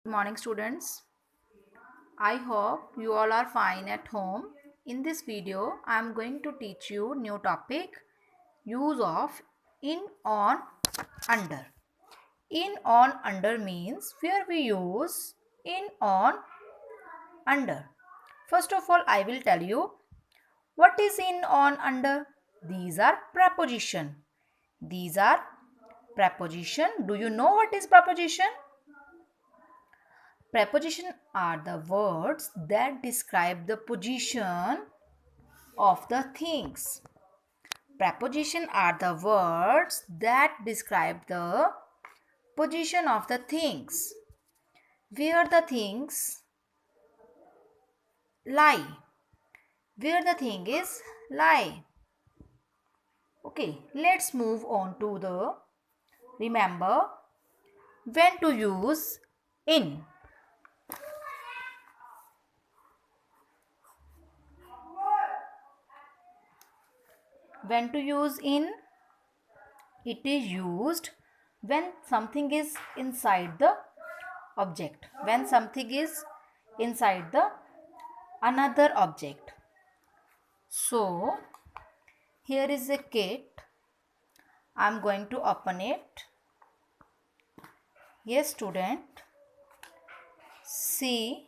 Good morning, students. I hope you all are fine at home. In this video, I am going to teach you new topic, use of in, on, under. In, on, under means where we use in, on, under. First of all, I will tell you what is in, on, under. These are preposition. These are preposition. Do you know what is preposition? Preposition are the words that describe the position of the things. Preposition are the words that describe the position of the things. Where the things lie. Where the thing is lie. Okay, let's move on to the remember when to use in. When to use in? It is used when something is inside the object. When something is inside the another object. So, here is a kit. I am going to open it. Yes, student. See.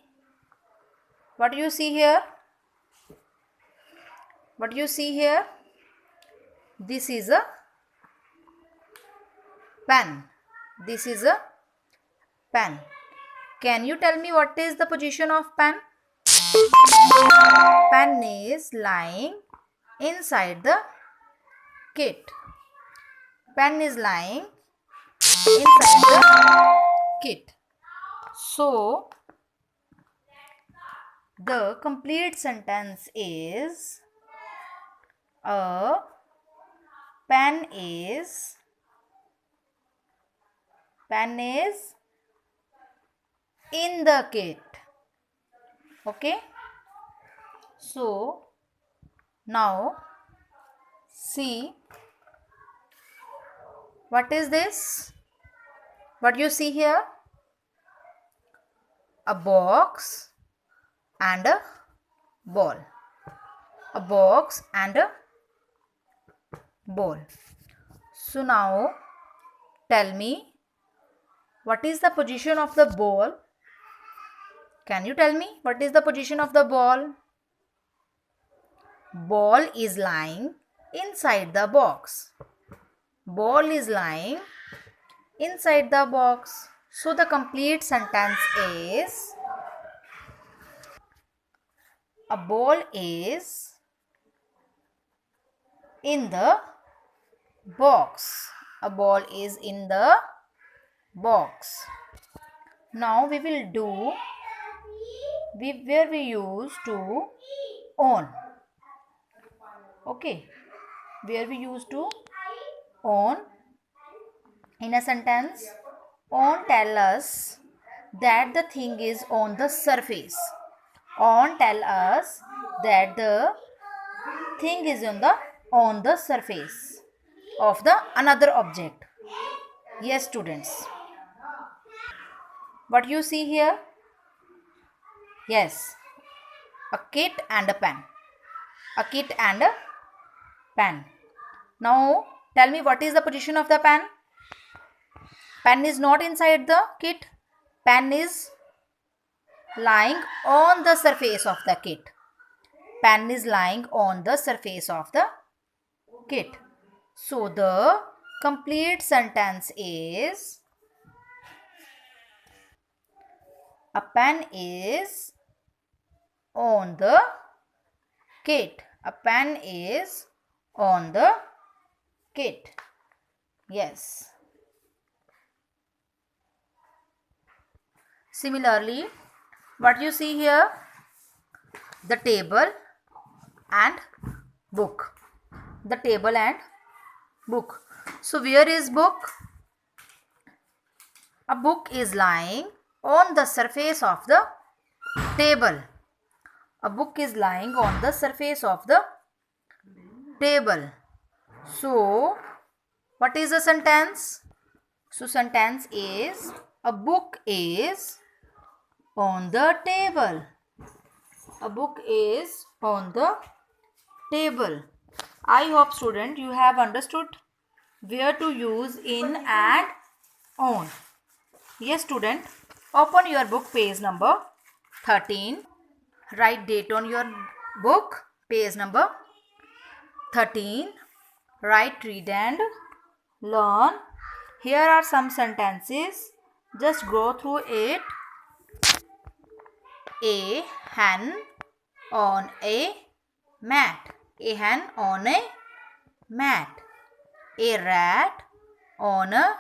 What do you see here? What do you see here? This is a pen. This is a pen. Can you tell me what is the position of pen? Pen is lying inside the kit. Pen is lying inside the kit. So, the complete sentence is a pen is in the kit. Okay. So, now see what is this? What you see here? A box and a ball. A box and a ball. So now tell me what is the position of the ball? Can you tell me what is the position of the ball? Ball is lying inside the box. Ball is lying inside the box. So the complete sentence is a ball is in the box. A ball is in the box. Now we will do where we use to on. Okay. Where we use to on in a sentence. On tell us that the thing is on the surface. On tell us that the thing is on the surface of the another object. Yes, students. What you see here? Yes, a kit and a pen. A kit and a pen. Now tell me what is the position of the pen? Pen is not inside the kit. Pen is lying on the surface of the kit. Pen is lying on the surface of the kit. So the complete sentence is a pen is on the kit. A pen is on the kit. Yes. Similarly, what you see here? The table and book. The table and book. So where is book? A book is lying on the surface of the table. A book is lying on the surface of the table. So what is the sentence? So sentence is a book is on the table. A book is on the table. I hope student you have understood where to use in and on. Yes student, open your book page number 13. Write date on your book page number 13. Write, read and learn. Here are some sentences. Just go through it. A hen on a mat. A hen on a mat. A rat on a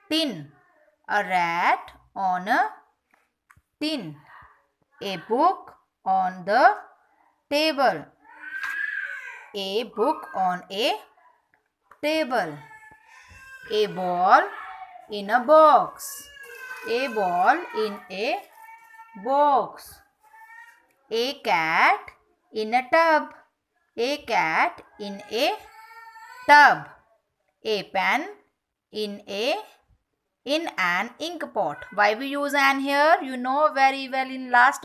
tin. A rat on a tin. A book on the table. A book on a table. A ball in a box. A ball in a box. A cat in a tub. A cat in a tub. A pen in an ink pot. Why we use an here? You know very well in last